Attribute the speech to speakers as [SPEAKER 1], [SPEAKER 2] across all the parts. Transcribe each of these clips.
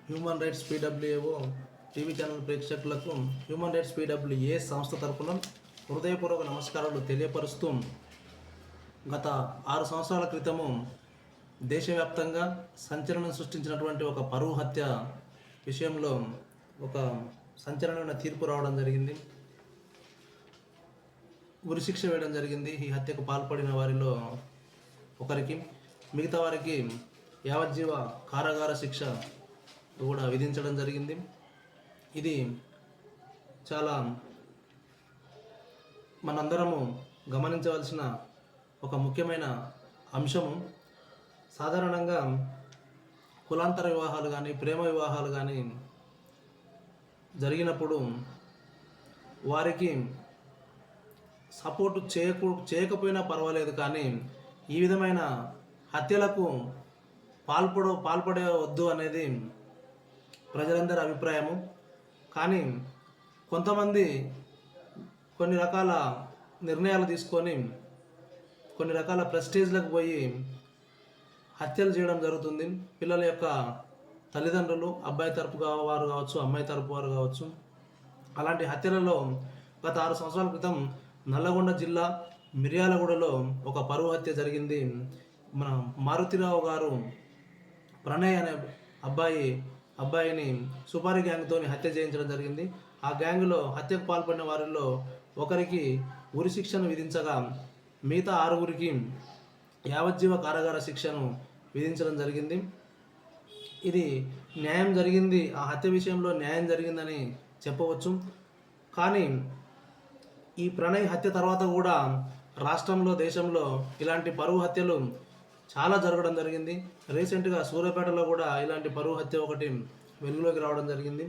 [SPEAKER 1] Human rights పీడబ్ల్యూఏఓ TV channel ప్రేక్షకులకు human rights PWA సంస్థ తరపున హృదయపూర్వక నమస్కారాలు తెలియపరుస్తూ గత 6 సంవత్సరాల క్రితము దేశవ్యాప్తంగా సంచలనం సృష్టించినటువంటి ఒక పరువు హత్య విషయంలో ఒక సంచలనమైన తీర్పు రావడం జరిగింది. ఉరిశిక్ష వేయడం జరిగింది. ఈ హత్యకు పాల్పడిన వారిలో ఒకరికి, మిగతా వారికి యావజ్జీవ కారాగార శిక్ష కూడా విధించడం జరిగింది. ఇది చాలా మనందరము గమనించవలసిన ఒక ముఖ్యమైన అంశము. సాధారణంగా కులాంతర వివాహాలు కానీ ప్రేమ వివాహాలు కానీ జరిగినప్పుడు వారికి సపోర్టు చేయకపోయినా పర్వాలేదు, కానీ ఈ విధమైన హత్యలకు పాల్పడే వద్దు అనేది ప్రజలందరి అభిప్రాయము. కానీ కొంతమంది కొన్ని రకాల నిర్ణయాలు తీసుకొని కొన్ని రకాల ప్రెస్టేజ్లకు పోయి హత్యలు చేయడం జరుగుతుంది. పిల్లల యొక్క తల్లిదండ్రులు, అబ్బాయి తరపు వారు కావచ్చు, అమ్మాయి తరపు వారు కావచ్చు. అలాంటి హత్యలలో గత 6 సంవత్సరాల క్రితం నల్లగొండ జిల్లా మిర్యాలగూడలో ఒక పరువు హత్య జరిగింది. మన మారుతిరావు గారు ప్రణయ్ అనే అబ్బాయిని సుపారీ గ్యాంగ్తో హత్య చేయించడం జరిగింది. ఆ గ్యాంగ్లో హత్యకు పాల్పడిన వారిలో ఒకరికి ఉరిశిక్షను విధించగా మిగతా 6గురికి యావజ్జీవ కారాగార శిక్షను విధించడం జరిగింది. ఇది న్యాయం జరిగింది, ఆ హత్య విషయంలో న్యాయం జరిగిందని చెప్పవచ్చు. కానీ ఈ ప్రణయ్ హత్య తర్వాత కూడా రాష్ట్రంలో, దేశంలో ఇలాంటి పరువు హత్యలు చాలా జరగడం జరిగింది. రీసెంట్గా సూర్యాపేటలో కూడా ఇలాంటి పరువు హత్య ఒకటి వెలుగులోకి రావడం జరిగింది.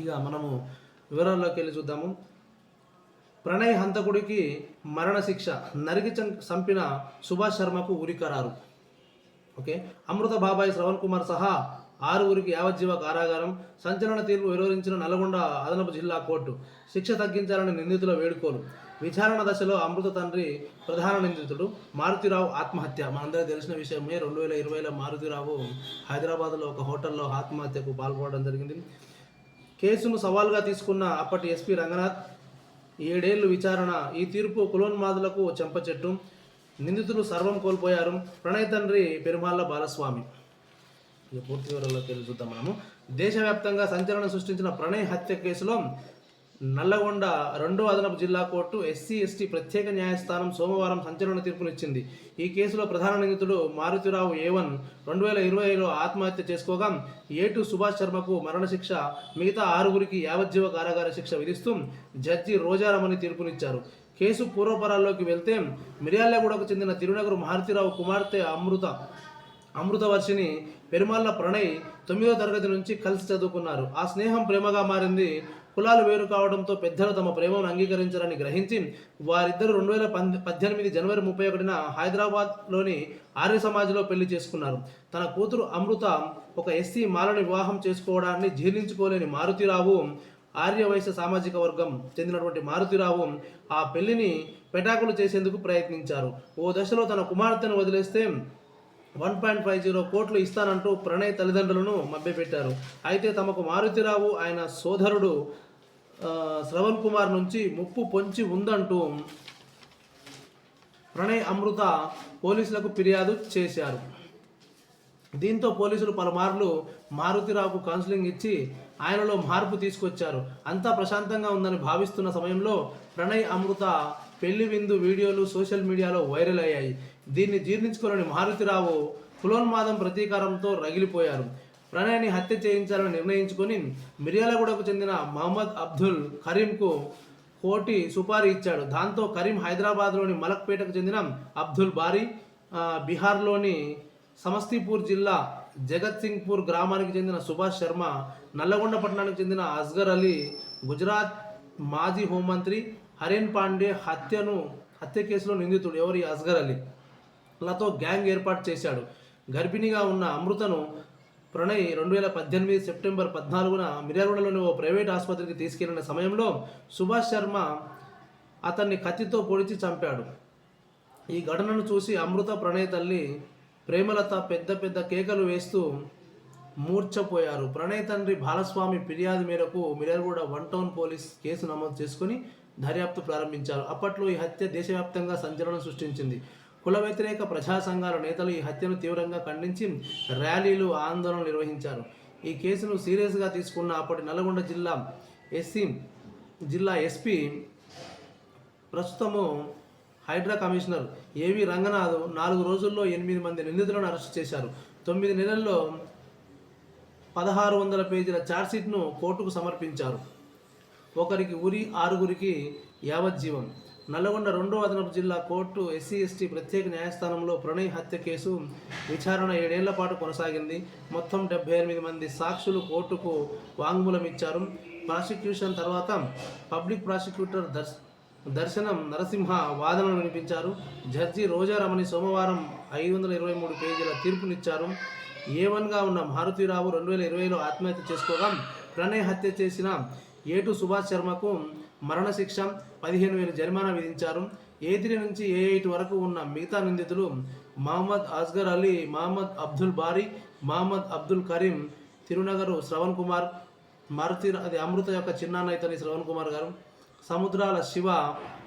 [SPEAKER 1] ఇక మనము వివరాల్లోకి వెళ్ళి చూద్దాము. ప్రణయ్ హంతకుడికి మరణశిక్ష, నరికి చంపిన సుభాష్ శర్మకు ఉరి ఖరారు. ఓకే, అమృత బాబాయ్, శ్రవణ్ కుమార్ సహా 6గురికి యావజ్జీవ కారాగారం. సంచలన తీర్పు వెలువరించిన నల్గొండ అదనపు జిల్లా కోర్టు. శిక్ష తగ్గించాలని నిందితుల వేడుకోలు. విచారణ దశలో అమృత తండ్రి ప్రధాన నిందితుడు మారుతిరావు ఆత్మహత్య. మనందరికీ తెలిసిన విషయమే. 2020లో మారుతిరావు హైదరాబాద్లో ఒక హోటల్లో ఆత్మహత్యకు పాల్పడడం జరిగింది. కేసును సవాల్గా తీసుకున్న అప్పటి ఎస్పీ రంగనాథ్ 7 ఏళ్లు విచారణ. ఈ తీర్పు కులోన్మాదులకు చెంపచెట్టు. నిందితులు సర్వం కోల్పోయారు. ప్రణయ్ తండ్రి పెరుమాళ్ళ బాలస్వామి. ఇక పూర్తి వివరాల్లోకి వెళ్ళి చూద్దాం మనము. దేశవ్యాప్తంగా సంచలనం సృష్టించిన ప్రణయ్ హత్య కేసులో నల్లగొండ 2వ అదనపు జిల్లా కోర్టు SC/ST ప్రత్యేక న్యాయస్థానం సోమవారం సంచలన తీర్పునిచ్చింది. ఈ కేసులో ప్రధాన నిందితుడు మారుతిరావు A1 2020లో ఆత్మహత్య చేసుకోగా A2 సుభాష్ శర్మకు మరణశిక్ష, మిగతా 6గురికి యావజ్జీవ కారాగార శిక్ష విధిస్తూ జడ్జి రోజారమణి తీర్పునిచ్చారు. కేసు పూర్వపరాల్లోకి వెళ్తే మిర్యాలగూడకు చెందిన తిరునగరు మారుతిరావు కుమార్తె అమృతవర్షిని పెరుమాళ్ళ ప్రణయ్ 9వ తరగతి నుంచి కలిసి చదువుకున్నారు. ఆ స్నేహం ప్రేమగా మారింది. కులాలు వేరు కావడంతో పెద్దలు తమ ప్రేమను అంగీకరించారని గ్రహించి వారిద్దరూ 2018 జనవరి 31న హైదరాబాద్లోని ఆర్య సమాజ్లో పెళ్లి చేసుకున్నారు. తన కూతురు అమృత ఒక SC మాలను వివాహం చేసుకోవడాన్ని జీర్ణించుకోలేని మారుతిరావు, ఆర్యవైశ్య సామాజిక వర్గం చెందినటువంటి మారుతిరావు ఆ పెళ్లిని పెటాకులు చేసేందుకు ప్రయత్నించారు. ఓ దశలో తన కుమార్తెను వదిలేస్తే 1.50 కోట్లు ఇస్తానంటూ ప్రణయ్ తల్లిదండ్రులను మభ్యపెట్టారు. అయితే తమకు మారుతిరావు, ఆయన సోదరుడు శ్రవణ్ కుమార్ నుంచి ముప్పు పొంచి ఉందంటూ ప్రణయ్, అమృత పోలీసులకు ఫిర్యాదు చేశారు. దీంతో పోలీసులు పలుమార్లు మారుతిరావుకు కౌన్సిలింగ్ ఇచ్చి ఆయనలో మార్పు తీసుకొచ్చారు. అంతా ప్రశాంతంగా ఉందని భావిస్తున్న సమయంలో ప్రణయ్, అమృత పెళ్లి విందు వీడియోలు సోషల్ మీడియాలో వైరల్ అయ్యాయి. దీన్ని జీర్ణించుకోలేని మారుతిరావు కులోన్మాదం ప్రతీకారంతో రగిలిపోయారు. ప్రణయ్ని హత్య చేయించాలని నిర్ణయించుకొని మిర్యాలగూడకు చెందిన మహమ్మద్ అబ్దుల్ కరీంకు కోటి సుపారీ ఇచ్చాడు. దాంతో కరీం హైదరాబాద్లోని మలక్పేటకు చెందిన అబ్దుల్ బారీ, బీహార్లోని సమస్తీపూర్ జిల్లా జగత్ సింగ్పూర్ గ్రామానికి చెందిన సుభాష్ శర్మ, నల్లగొండ పట్టణానికి చెందిన అస్గర్ అలీ, గుజరాత్ మాజీ హోంమంత్రి హరేన్ పాండే హత్య కేసులో నిందితుడు ఎవరి అస్గర్ అలీ లతో గ్యాంగ్ ఏర్పాటు చేశాడు. గర్భిణిగా ఉన్న అమృతను ప్రణయ్ 2018 సెప్టెంబర్ 14న మిర్యాలగూడలోని ఓ ప్రైవేట్ ఆసుపత్రికి తీసుకెళ్లిన సమయంలో సుభాష్ శర్మ అతన్ని కత్తితో పొడిచి చంపాడు. ఈ ఘటనను చూసి అమృత ప్రణయ్ తల్లి ప్రేమలత పెద్ద పెద్ద కేకలు వేస్తూ మూర్ఛపోయారు. ప్రణయ్ తండ్రి బాలస్వామి ఫిర్యాదు మేరకు మిర్యాలగూడ 1 టౌన్ పోలీస్ కేసు నమోదు చేసుకుని దర్యాప్తు ప్రారంభించారు. అప్పట్లో ఈ హత్య దేశవ్యాప్తంగా సంచలనం సృష్టించింది. కుల వ్యతిరేక ప్రజా సంఘాల నేతలు ఈ హత్యను తీవ్రంగా ఖండించి ర్యాలీలు, ఆందోళనలు నిర్వహించారు. ఈ కేసును సీరియస్గా తీసుకున్న అప్పటి నల్గొండ జిల్లా ఎస్పీ ప్రస్తుతము హైడ్రా కమిషనర్ ఏవి రంగనాథ్ 4 రోజుల్లో 8 మంది నిందితులను అరెస్టు చేశారు. 9 నెలల్లో 1600 పేజీల ఛార్జ్షీట్ను కోర్టుకు సమర్పించారు. ఒకరికి ఉరి, 6గురికి యావజ్జీవం. నల్లగొండ 2వ అదనపు జిల్లా కోర్టు ఎస్సీ/ఎస్టీ ప్రత్యేక న్యాయస్థానంలో ప్రణయ్ హత్య కేసు విచారణ 7 ఏళ్ల పాటు కొనసాగింది. మొత్తం 78 మంది సాక్షులు కోర్టుకు వాంగ్మూలం ఇచ్చారు. ప్రాసిక్యూషన్ తర్వాత పబ్లిక్ ప్రాసిక్యూటర్ దర్శనం నరసింహ వాదనలు వినిపించారు. జడ్జి రోజారమణి సోమవారం 523 పేజీల తీర్పునిచ్చారు. A1గా ఉన్న మారుతీరావు 2020లో ఆత్మహత్య చేసుకోగా ప్రణయ్ హత్య చేసిన A2 సుభాష్ శర్మకు మరణశిక్ష, 15,000 జరిమానా విధించారు. A3 నుంచి A8 వరకు ఉన్న మిగతా నిందితులు మహమ్మద్ అస్గర్ అలీ, మహమ్మద్ అబ్దుల్ బారీ, మహమ్మద్ అబ్దుల్ కరీం, తిరునగరు శ్రవణ్ కుమార్, అమృత యొక్క చిన్నాన్న ఇతని శ్రవణ్ కుమార్ గారు, సముద్రాల శివ,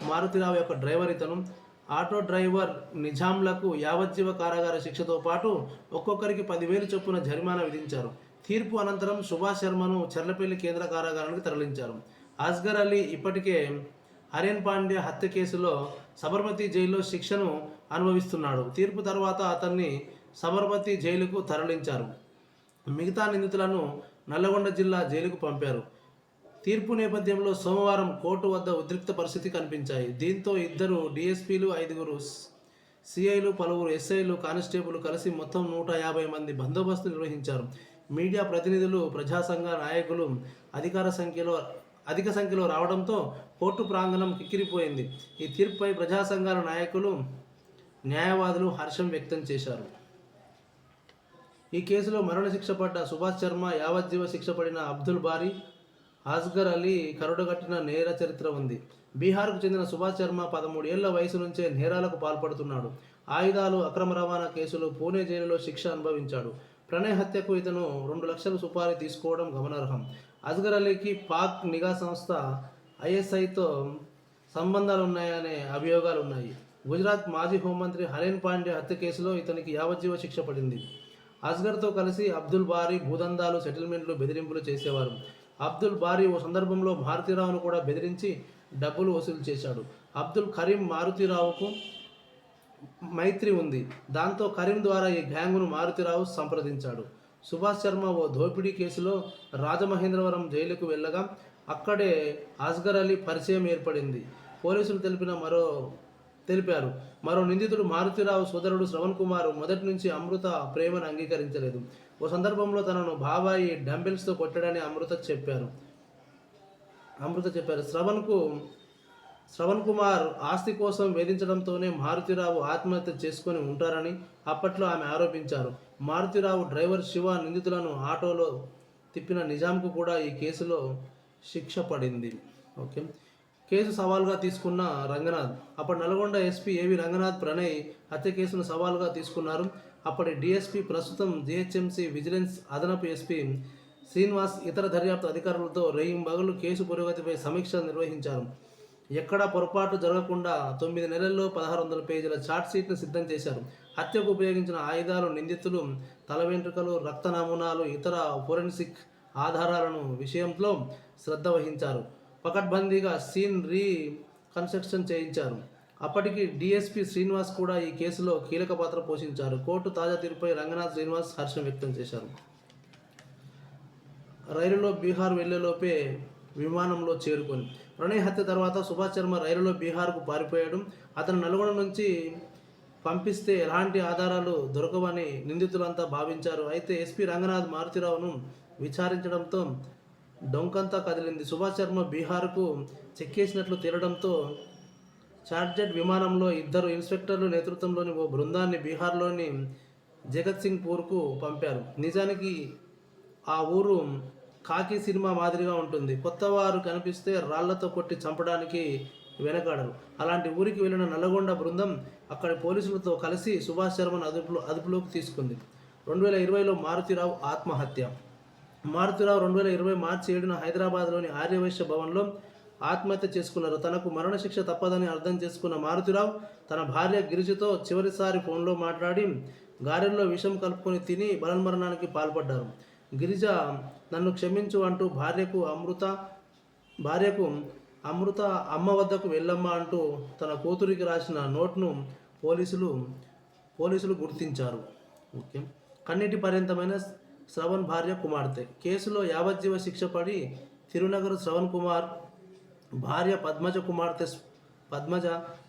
[SPEAKER 1] మారుతిరావు యొక్క డ్రైవర్ ఇతను, ఆటో డ్రైవర్ నిజాంలకు యావజ్జీవ కారాగార శిక్షతో పాటు ఒక్కొక్కరికి 10,000 చొప్పున జరిమానా విధించారు. తీర్పు అనంతరం సుభాష్ శర్మను చర్లపల్లి కేంద్ర కారాగారానికి తరలించారు. అస్గర్ అలీ ఇప్పటికే హరేన్ పాండ్య హత్య కేసులో సబర్మతి జైల్లో శిక్షను అనుభవిస్తున్నాడు. తీర్పు తర్వాత అతన్ని సబర్మతి జైలుకు తరలించారు. మిగతా నిందితులను నల్లగొండ జిల్లా జైలుకు పంపారు. తీర్పు నేపథ్యంలో సోమవారం కోర్టు వద్ద ఉద్రిక్త పరిస్థితి కనిపించాయి. దీంతో 2 DSPలు, 5 CIలు, పలువురు SIలు, కానిస్టేబుల్ కలిసి మొత్తం 150 మంది బందోబస్తు నిర్వహించారు. మీడియా ప్రతినిధులు, ప్రజా సంఘ నాయకులు అధిక సంఖ్యలో రావడంతో కోర్టు ప్రాంగణం కిక్కిరిపోయింది. ఈ తీర్పుపై ప్రజా సంఘాల నాయకులు, న్యాయవాదులు హర్షం వ్యక్తం చేశారు. ఈ కేసులో మరణశిక్ష పడ్డ సుభాష్ శర్మ, యావజ్జీవ శిక్ష పడిన అబ్దుల్ బారీ, అస్గర్ అలీ కరుడుగట్టిన నేర చరిత్ర ఉంది. బీహార్కు చెందిన సుభాష్ శర్మ 13 ఏళ్ల వయసు నుంచే నేరాలకు పాల్పడుతున్నాడు. ఆయుధాలు, అక్రమ రవాణా కేసులు, పూణే జైలులో శిక్ష అనుభవించాడు. ప్రణయ్ హత్యకు ఇతను 2 లక్షల సుపారీ తీసుకోవడం గమనార్హం. అస్గర్ అలీకి పాక్ నిఘా సంస్థ ISIతో సంబంధాలున్నాయనే అభియోగాలు ఉన్నాయి. గుజరాత్ మాజీ హోంమంత్రి హరేన్ పాండ్య హత్య కేసులో ఇతనికి యావజ్జీవ శిక్ష పడింది. అస్గర్తో కలిసి అబ్దుల్ బారీ భూదందాలు, సెటిల్మెంట్లు, బెదిరింపులు చేసేవారు. అబ్దుల్ బారీ ఓ సందర్భంలో మారుతీరావును కూడా బెదిరించి డబ్బులు వసూలు చేశాడు. అబ్దుల్ కరీం, మారుతీరావుకు మైత్రి ఉంది. దాంతో కరీం ద్వారా ఈ గ్యాంగును మారుతీరావు సంప్రదించాడు. సుభాష్ శర్మ ఓ దోపిడీ కేసులో రాజమహేంద్రవరం జైలుకు వెళ్ళగా అక్కడే అస్గర్ అలీ పరిచయం ఏర్పడింది. పోలీసులు తెలిపారు. మరో నిందితుడు మారుతీరావు సోదరుడు శ్రవణ్ కుమార్ మొదటి నుంచి అమృత ప్రేమను అంగీకరించలేదు. ఓ సందర్భంలో తనను బాబాయి డంబెల్స్తో కొట్టాడని అమృత చెప్పారు. శ్రవణ్ కుమార్ ఆస్తి కోసం వేధించడంతోనే మారుతీరావు ఆత్మహత్య చేసుకొని ఉంటారని అప్పట్లో ఆమె ఆరోపించారు. మారుతీరావు డ్రైవర్ శివ నిందితులను ఆటోలో తిప్పిన నిజాంకు కూడా ఈ కేసులో శిక్ష పడింది. కేసు సవాల్గా తీసుకున్న రంగనాథ్. అప్పటి నల్గొండ ఎస్పీ ఏవి రంగనాథ్ ప్రణయ్ హత్య కేసును సవాల్గా తీసుకున్నారు. అప్పటి DSP, ప్రస్తుతం GHMC విజిలెన్స్ అదనపు ఎస్పీ శ్రీనివాస్ ఇతర దర్యాప్తు అధికారులతో రేయింబగలు కేసు పురోగతిపై సమీక్ష నిర్వహించారు. ఎక్కడా పొరపాటు జరగకుండా 9 నెలల్లో 1600 పేజీల ఛార్జ్షీట్ను సిద్ధం చేశారు. హత్యకు ఉపయోగించిన ఆయుధాలు, నిందితులు తల వెంట్రుకలు, రక్త నమూనాలు, ఇతర ఫోరెన్సిక్ ఆధారాలను విషయంలో శ్రద్ధ వహించారు. పకడ్బందీగా సీన్ రీకన్స్ట్రక్షన్ చేయించారు. అప్పటికి DSP శ్రీనివాస్ కూడా ఈ కేసులో కీలక పాత్ర పోషించారు. కోర్టు తాజా తీర్పుపై రంగనాథ్, శ్రీనివాస్ హర్షం వ్యక్తం చేశారు. రైలులో బీహార్ వెళ్లేలోపే విమానంలో చేరుకొని ప్రణయ్ హత్య తర్వాత సుభాష్ శర్మ రైలులో బీహార్కు పారిపోయాడు. అతను నల్గొండ నుంచి పంపిస్తే ఎలాంటి ఆధారాలు దొరకవని నిందితులంతా భావించారు. అయితే SP రంగనాథ్ మారుతీరావును విచారించడంతో డొంకంతా కదిలింది. సుభాష్ శర్మ బీహార్కు చెక్కేసినట్లు తేలడంతో చార్జెట్ విమానంలో 2 ఇన్స్పెక్టర్లు నేతృత్వంలోని ఓ బృందాన్ని బీహార్లోని జగత్సింగ్పూర్కు పంపారు. నిజానికి ఆ ఊరు కాకి సినిమా మాదిరిగా ఉంటుంది. కొత్తవారు కనిపిస్తే రాళ్లతో కొట్టి చంపడానికి వెనకాడరు. అలాంటి ఊరికి వెళ్ళిన నల్లగొండ బృందం అక్కడి పోలీసులతో కలిసి సుభాష్ శర్మను అదుపులోకి తీసుకుంది. 2020లో మారుతిరావు ఆత్మహత్య. మారుతిరావు 2020 మార్చి 7న హైదరాబాద్లోని ఆర్యవైశ్య భవన్లో ఆత్మహత్య చేసుకున్నారు. తనకు మరణశిక్ష తప్పదని అర్థం చేసుకున్న మారుతిరావు తన భార్య గిరిజతో చివరిసారి ఫోన్లో మాట్లాడి గారెల్లో విషం కలుపుకొని తిని బలన్మరణానికి పాల్పడ్డారు. గిరిజ నన్ను క్షమించు అంటూ భార్యకు అమృత అమ్మ వద్దకు వెళ్ళమ్మా అంటూ తన కూతురికి రాసిన నోట్ను పోలీసులు గుర్తించారు. ఓకే. కన్నీటి పర్యంతమైన శ్రవణ్ భార్య కుమార్తె కేసులో యావజ్జీవ శిక్ష పడి తిరునగర్ శ్రవణ్ కుమార్ భార్య పద్మజ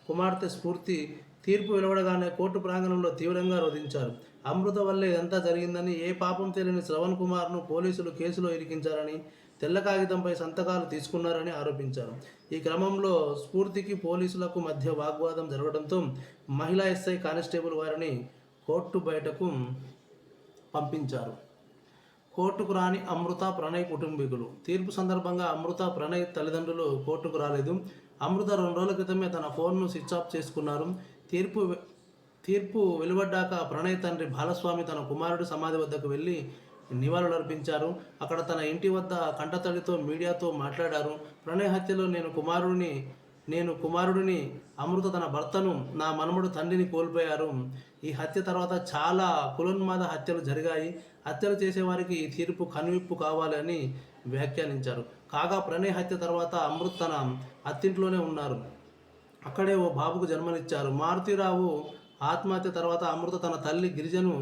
[SPEAKER 1] కుమార్తె స్ఫూర్తి తీర్పు వెలువడగానే కోర్టు ప్రాంగణంలో తీవ్రంగా రోధించారు. అమృత వల్లే ఇదంతా జరిగిందని, ఏ పాపం తెలియని శ్రవణ్ కుమార్ను పోలీసులు కేసులో ఇరికించారని, తెల్ల కాగితంపై సంతకాలు తీసుకున్నారని ఆరోపించారు. ఈ క్రమంలో స్ఫూర్తికి పోలీసులకు మధ్య వాగ్వాదం జరగడంతో మహిళా ఎస్ఐ కానిస్టేబుల్ వారిని కోర్టు బయటకు పంపించారు. కోర్టుకు రాని అమృత ప్రణయ్ కుటుంబీకులు. తీర్పు సందర్భంగా అమృత ప్రణయ్ తల్లిదండ్రులు కోర్టుకు రాలేదు. అమృత 2 రోజుల క్రితమే తన ఫోన్ను స్విచ్ ఆఫ్ చేసుకున్నారు. తీర్పు వెలువడ్డాక ప్రణయ్ తండ్రి బాలస్వామి తన కుమారుడి సమాధి వద్దకు వెళ్ళి నివాళులర్పించారు. అక్కడ తన ఇంటి వద్ద కంటతడితో మీడియాతో మాట్లాడారు. ప్రణయ్ హత్యలో నేను కుమారుడిని, అమృత తన భర్తను, నా మనముడు తండ్రిని కోల్పోయారు. ఈ హత్య తర్వాత చాలా కులోన్మాద హత్యలు జరిగాయి. హత్యలు చేసేవారికి ఈ తీర్పు కనువిప్పు కావాలని వ్యాఖ్యానించారు. కాగా ప్రణయ్ హత్య తర్వాత అమృత తన అత్తింట్లోనే ఉన్నారు. అక్కడే ఓ బాబుకు జన్మనిచ్చారు. మారుతిరావు ఆత్మహత్య తర్వాత అమృత తన తల్లి గిరిజను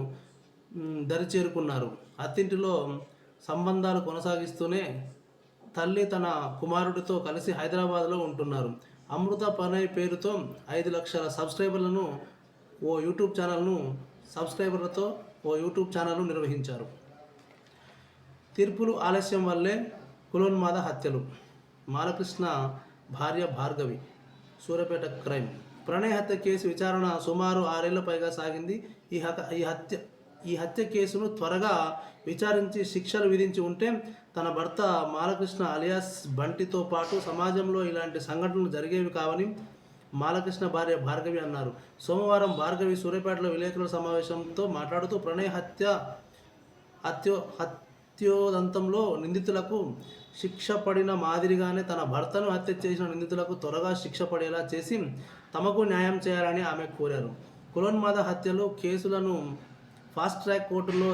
[SPEAKER 1] దరి చేరుకున్నారు. అత్తింటిలో సంబంధాలు కొనసాగిస్తూనే తల్లి తన కుమారుడితో కలిసి హైదరాబాద్లో ఉంటున్నారు. అమృత ప్రణయ్ పేరుతో 5 లక్షల సబ్స్క్రైబర్లతో ఓ యూట్యూబ్ ఛానల్ను నిర్వహించారు. తీర్పులు ఆలస్యం వల్లే కులోన్మాద హత్యలు. మాలకృష్ణ భార్య భార్గవి. సూర్యాపేట క్రైమ్. ప్రణయ్ హత్య కేసు విచారణ సుమారు 6 ఏళ్ల పైగా సాగింది. ఈ హత్య కేసును త్వరగా విచారించి శిక్షలు విధించి ఉంటే తన భర్త మాలకృష్ణ అలియాస్ బంటితో పాటు సమాజంలో ఇలాంటి సంఘటనలు జరిగేవి కావని మాలకృష్ణ భార్య భార్గవి అన్నారు. సోమవారం భార్గవి సూర్యాపేటలో విలేకరుల సమావేశంతో మాట్లాడుతూ ప్రణయ్ హత్యోదంతంలో నిందితులకు శిక్ష పడిన మాదిరిగానే తన భర్తను హత్య చేసిన నిందితులకు త్వరగా శిక్ష పడేలా చేసి తమకు న్యాయం చేయాలని ఆమె కోరారు. కులోన్మాద హత్యలు కేసులను ఫాస్ట్ ట్రాక్ కోర్టులో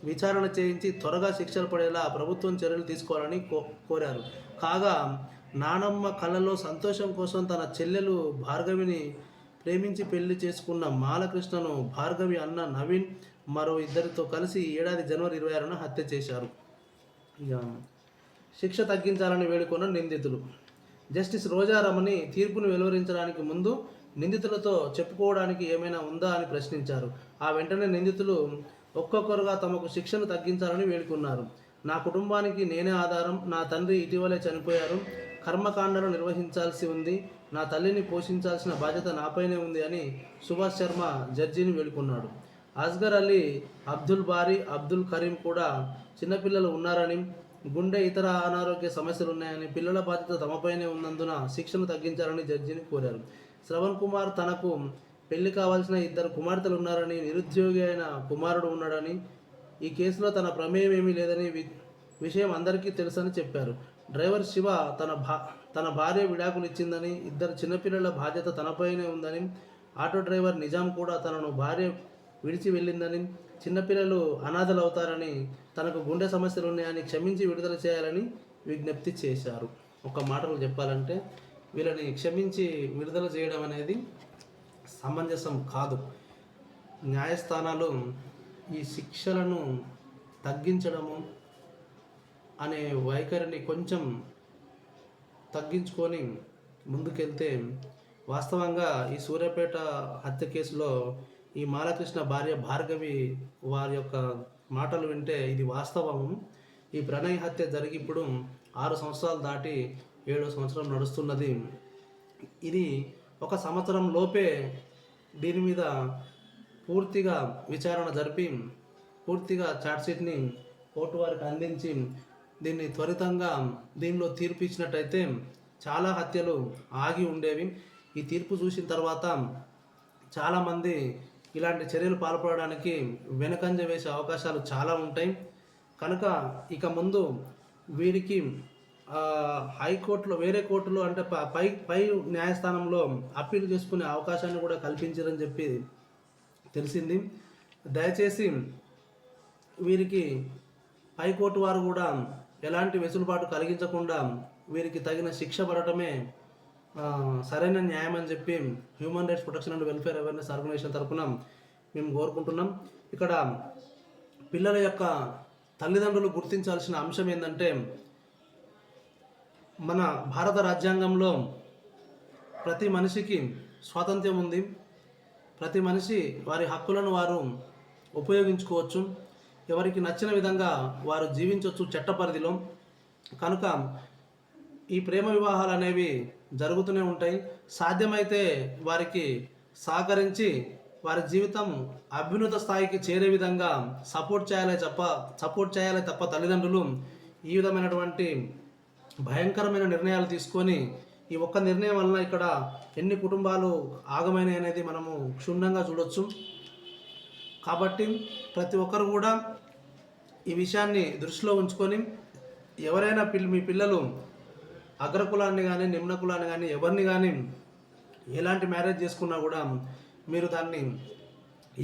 [SPEAKER 1] విచారణ చేయించి త్వరగా శిక్షలు పడేలా ప్రభుత్వం చర్యలు తీసుకోవాలని కోరారు. కాగా నానమ్మ కళ్ళలో సంతోషం కోసం తన చెల్లెలు భార్గవిని ప్రేమించి పెళ్లి చేసుకున్న మాలకృష్ణను భార్గవి అన్న నవీన్ మరో 2 కలిసి ఈ ఏడాది జనవరి 26న హత్య చేశారు. శిక్ష తగ్గించాలని వేడుకున్న నిందితులు. జస్టిస్ రోజారమణి తీర్పును వెలువరించడానికి ముందు నిందితులతో చెప్పుకోవడానికి ఏమైనా ఉందా అని ప్రశ్నించారు. ఆ వెంటనే నిందితులు ఒక్కొక్కరుగా తమకు శిక్షను తగ్గించాలని వేడుకున్నారు. నా కుటుంబానికి నేనే ఆధారం. నా తండ్రి ఇటీవలే చనిపోయారు. కర్మకాండను నిర్వహించాల్సి ఉంది. నా తల్లిని పోషించాల్సిన బాధ్యత నాపైనే ఉంది అని సుభాష్ శర్మ జడ్జిని వేడుకున్నాడు. అస్గర్ అలీ, అబ్దుల్ బారీ, అబ్దుల్ కరీం కూడా చిన్నపిల్లలు ఉన్నారని, గుండె ఇతర అనారోగ్య సమస్యలు ఉన్నాయని, పిల్లల బాధ్యత తమపైనే ఉన్నందున శిక్షను తగ్గించాలని జడ్జిని కోరారు. శ్రవణ్ కుమార్ తనకు పెళ్లి కావాల్సిన 2 కుమార్తెలు ఉన్నారని, నిరుద్యోగి అయిన కుమారుడు ఉన్నాడని, ఈ కేసులో తన ప్రమేయం ఏమీ లేదని విషయం అందరికీ తెలుసని చెప్పారు. డ్రైవర్ శివ తన భార్య విడాకులు ఇచ్చిందని, 2 చిన్నపిల్లల బాధ్యత తనపైనే ఉందని, ఆటో డ్రైవర్ నిజాం కూడా తనను భార్య విడిచి వెళ్ళిందని, చిన్నపిల్లలు అనాథలు అవుతారని, తనకు గుండె సమస్యలు ఉన్నాయని క్షమించి విడుదల చేయాలని విజ్ఞప్తి చేశారు. ఒక మాటలు చెప్పాలంటే వీళ్ళని క్షమించి విడుదల చేయడం అనేది సమంజసం కాదు. న్యాయస్థానాలు ఈ శిక్షలను తగ్గించడము అనే వైఖరిని కొంచెం తగ్గించుకొని ముందుకెళ్తే వాస్తవంగా ఈ సూర్యాపేట హత్య కేసులో ఈ మాలకృష్ణ భార్య భార్గవి వారి యొక్క మాటలు వింటే ఇది వాస్తవము. ఈ ప్రణయ్ హత్య జరిగి ఇప్పుడు 6 సంవత్సరాలు దాటి 7వ సంవత్సరం నడుస్తున్నది. ఇది 1 సంవత్సరం లోపే దీని మీద పూర్తిగా విచారణ జరిపి పూర్తిగా ఛార్జ్షీట్ని కోర్టు వారికి అందించి దీన్ని త్వరితంగా దీనిలో తీర్పు ఇచ్చినట్టయితే చాలా హత్యలు ఆగి ఉండేవి. ఈ తీర్పు చూసిన తర్వాత చాలామంది ఇలాంటి చర్యలు పాల్పడడానికి వెనుకంజ వేసే అవకాశాలు చాలా ఉంటాయి. కనుక ఇక ముందు వీరికి హైకోర్టులో వేరే కోర్టులో అంటే పై న్యాయస్థానంలో అప్పీల్ చేసుకునే అవకాశాన్ని కూడా కల్పించారని చెప్పి తెలిసింది. దయచేసి వీరికి హైకోర్టు వారు కూడా ఎలాంటి వెసులుబాటు కలిగించకుండా వీరికి తగిన శిక్ష పడటమే సరైన న్యాయం అని చెప్పి human rights protection and welfare awareness organisation తరఫున మేము కోరుకుంటున్నాం. ఇక్కడ పిల్లల యొక్క తల్లిదండ్రులు గుర్తించాల్సిన అంశం ఏంటంటే, మన భారత రాజ్యాంగంలో ప్రతి మనిషికి స్వాతంత్ర్యం ఉంది. ప్రతి మనిషి వారి హక్కులను వారు ఉపయోగించుకోవచ్చు. ఎవరికి నచ్చిన విధంగా వారు జీవించవచ్చు చట్ట పరిధిలో. కనుక ఈ ప్రేమ వివాహాలు అనేవి జరుగుతూనే ఉంటాయి. సాధ్యమైతే వారికి సహకరించి వారి జీవితం అభ్యున్నత స్థాయికి చేరే విధంగా సపోర్ట్ చేయాలి తప్ప తల్లిదండ్రులు ఈ విధమైనటువంటి భయంకరమైన నిర్ణయాలు తీసుకొని ఈ ఒక్క నిర్ణయం వలన ఇక్కడ ఎన్ని కుటుంబాలు ఆగమైనవి అనేది మనము క్షుణ్ణంగా చూడొచ్చు. కాబట్టి ప్రతి ఒక్కరు కూడా ఈ విషయాన్ని దృష్టిలో ఉంచుకొని ఎవరైనా మీ పిల్లలు అగ్రకులాన్ని కానీ నిమ్న కులాన్ని కానీ ఎవరిని కానీ ఎలాంటి మ్యారేజ్ చేసుకున్నా కూడా మీరు దాన్ని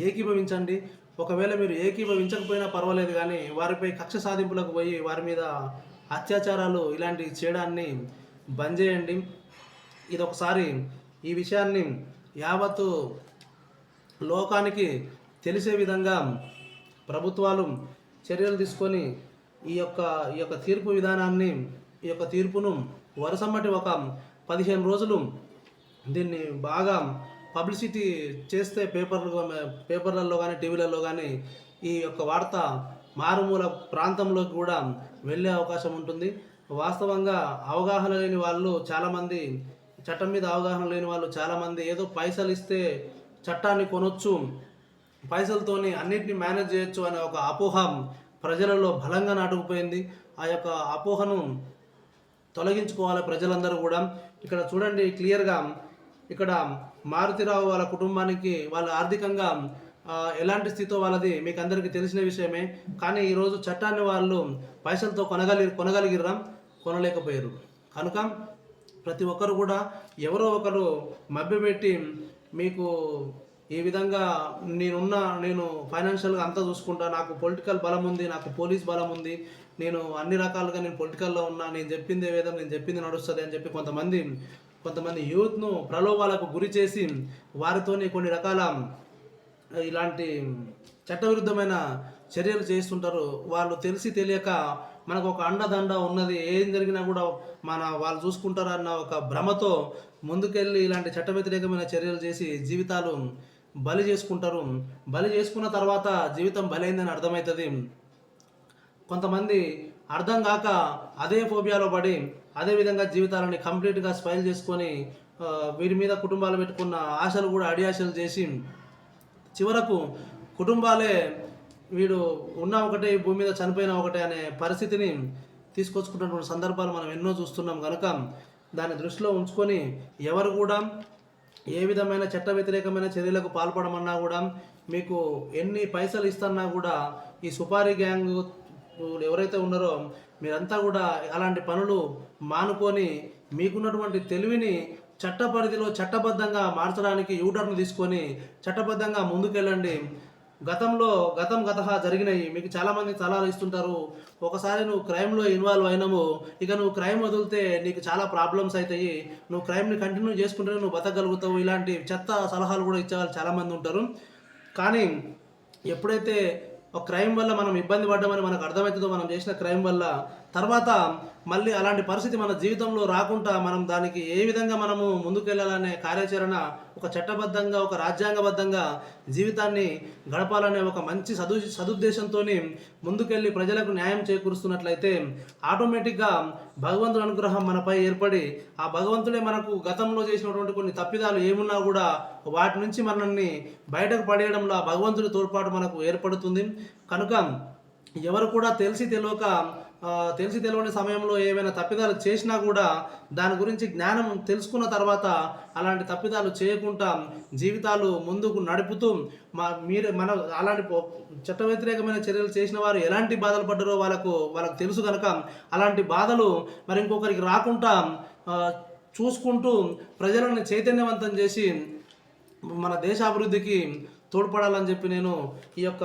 [SPEAKER 1] ఏకీభవించండి. ఒకవేళ మీరు ఏకీభవించకపోయినా పర్వాలేదు, కానీ వారిపై కక్ష సాధింపులకు పోయి వారి మీద అత్యాచారాలు ఇలాంటివి చేయడాన్ని బంద్ చేయండి. ఇదొకసారి ఈ విషయాన్ని యావత్తు లోకానికి తెలిసే విధంగా ప్రభుత్వాలు చర్యలు తీసుకొని ఈ యొక్క తీర్పు విధానాన్ని ఈ యొక్క తీర్పును వరుసమ్మటి ఒక 15 రోజులు దీన్ని బాగా పబ్లిసిటీ చేస్తే పేపర్లలో కానీ టీవీలలో కానీ ఈ యొక్క వార్త మారుమూల ప్రాంతంలోకి కూడా వెళ్ళే అవకాశం ఉంటుంది. వాస్తవంగా అవగాహన లేని వాళ్ళు చాలామంది, చట్టం మీద అవగాహన లేని వాళ్ళు చాలామంది ఏదో పైసలు ఇస్తే చట్టాన్ని కొనొచ్చు, పైసలతోని అన్నింటినీ మేనేజ్ చేయొచ్చు అనే ఒక అపోహ ప్రజలలో బలంగా నాటుకుపోయింది. ఆ యొక్క అపోహను తొలగించుకోవాలి ప్రజలందరూ కూడా. ఇక్కడ చూడండి క్లియర్గా, ఇక్కడ మారుతిరావు వాళ్ళ కుటుంబానికి వాళ్ళ ఆర్థికంగా ఎలాంటి స్థితితో వాళ్ళది మీకు అందరికీ తెలిసిన విషయమే. కానీ ఈరోజు చట్టాన్ని వాళ్ళు పైసలతో కొనగలిగిరా? కొనలేకపోయారు. కనుక ప్రతి ఒక్కరు కూడా ఎవరో ఒకరు మభ్యపెట్టి మీకు ఈ విధంగా నేను ఫైనాన్షియల్గా అంతా చూసుకుంటా, నాకు పొలిటికల్ బలం ఉంది, నాకు పోలీస్ బలం ఉంది, నేను అన్ని రకాలుగా నేను పొలిటికల్లో ఉన్నా, నేను చెప్పిందే వేదం, నేను చెప్పింది నడుస్తుంది అని చెప్పి కొంతమంది యూత్ను ప్రలోభాలకు గురి చేసి వారితోని కొన్ని రకాల ఇలాంటి చట్టవిరుద్ధమైన చర్యలు చేస్తుంటారు. వాళ్ళు తెలిసి తెలియక మనకు ఒక అండదండ ఉన్నది, ఏం జరిగినా కూడా వాళ్ళు చూసుకుంటారన్న ఒక భ్రమతో ముందుకెళ్ళి ఇలాంటి చట్ట వ్యతిరేకమైన చర్యలు చేసి జీవితాలు బలి చేసుకుంటారు. బలి చేసుకున్న తర్వాత జీవితం బలైందని అర్థమవుతుంది. కొంతమంది అర్థం కాక అదే ఫోబియాలో పడి అదే విధంగా జీవితాలని కంప్లీట్గా స్పైల్ చేసుకొని వీరి మీద కుటుంబాలు పెట్టుకున్న ఆశలు కూడా అడియాశలు చేసి చివరకు కుటుంబాలే వీడు ఉన్న ఒకటే భూమి మీద చనిపోయిన ఒకటే అనే పరిస్థితిని తీసుకొచ్చుకున్నటువంటి సందర్భాలు మనం ఎన్నో చూస్తున్నాం. కనుక దాన్ని దృష్టిలో ఉంచుకొని ఎవరు కూడా ఏ విధమైన చట్ట వ్యతిరేకమైన చర్యలకు పాల్పడమన్నా కూడా, మీకు ఎన్ని పైసలు ఇస్తున్నా కూడా ఈ సుపారీ గ్యాంగ్ ఎవరైతే ఉన్నారో మీరంతా కూడా అలాంటి పనులు మానుకొని మీకున్నటువంటి తెలివిని చట్ట పరిధిలో చట్టబద్ధంగా మార్చడానికి యూటర్న్ తీసుకొని చట్టబద్ధంగా ముందుకెళ్ళండి. గతహా జరిగినాయి. మీకు చాలామంది సలహాలు ఇస్తుంటారు, ఒకసారి నువ్వు క్రైమ్లో ఇన్వాల్వ్ అయినావు, ఇక నువ్వు క్రైమ్ వదిలితే నీకు చాలా ప్రాబ్లమ్స్ అవుతాయి, నువ్వు క్రైమ్ని కంటిన్యూ చేసుకుంటేనే నువ్వు బతకగలుగుతావు, ఇలాంటి చెత్త సలహాలు కూడా ఇచ్చేవాళ్ళు చాలామంది ఉంటారు. కానీ ఎప్పుడైతే ఒక క్రైమ్ వల్ల మనం ఇబ్బంది పడ్డామని మనకు అర్థమవుతుందో, మనం చేసిన క్రైమ్ వల్ల, తర్వాత మళ్ళీ అలాంటి పరిస్థితి మన జీవితంలో రాకుండా మనం దానికి ఏ విధంగా మనము ముందుకెళ్ళాలనే కార్యాచరణ ఒక చట్టబద్ధంగా ఒక రాజ్యాంగబద్ధంగా జీవితాన్ని గడపాలనే ఒక మంచి సదుద్దేశంతో ముందుకెళ్ళి ప్రజలకు న్యాయం చేకూరుస్తున్నట్లయితే ఆటోమేటిక్గా భగవంతుడి అనుగ్రహం మనపై ఏర్పడి ఆ భగవంతుడే మనకు గతంలో చేసినటువంటి కొన్ని తప్పిదాలు ఏమున్నా కూడా వాటి నుంచి మనల్ని బయటకు పడేయడంలో ఆ భగవంతుడి తోడ్పాటు మనకు ఏర్పడుతుంది. కనుక ఎవరు కూడా తెలిసి తెలియని సమయంలో ఏమైనా తప్పిదాలు చేసినా కూడా దాని గురించి జ్ఞానం తెలుసుకున్న తర్వాత అలాంటి తప్పిదాలు చేయకుండా జీవితాలు ముందుకు నడుపుతూ మన అలాంటి చట్ట వ్యతిరేకమైన చర్యలు చేసిన వారు ఎలాంటి బాధలు పడ్డారో వాళ్ళకు తెలుసు కనుక అలాంటి బాధలు మరి ఇంకొకరికి రాకుండా చూసుకుంటూ ప్రజలను చైతన్యవంతం చేసి మన దేశ అభివృద్ధికి తోడ్పడాలని చెప్పి నేను ఈ యొక్క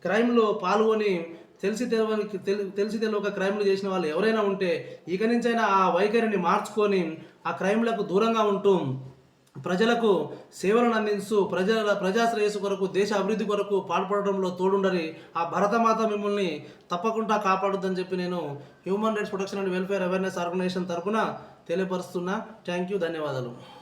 [SPEAKER 1] క్రైమ్లో పాల్గొని తెలిసి తెలియక క్రైమ్లు చేసిన వాళ్ళు ఎవరైనా ఉంటే ఇక నుంచైనా ఆ వైఖరిని మార్చుకొని ఆ క్రైమ్లకు దూరంగా ఉంటూ ప్రజలకు సేవలను అందిస్తూ ప్రజా శ్రేయస్సు కొరకు దేశ అభివృద్ధి కొరకు పాల్పడడంలో తోడుండరి ఆ భరతమాత మిమ్మల్ని తప్పకుండా కాపాడుద్దని చెప్పి నేను human rights protection and welfare awareness organisation తరఫున తెలియపరుస్తున్నా. థ్యాంక్ యూ, ధన్యవాదాలు.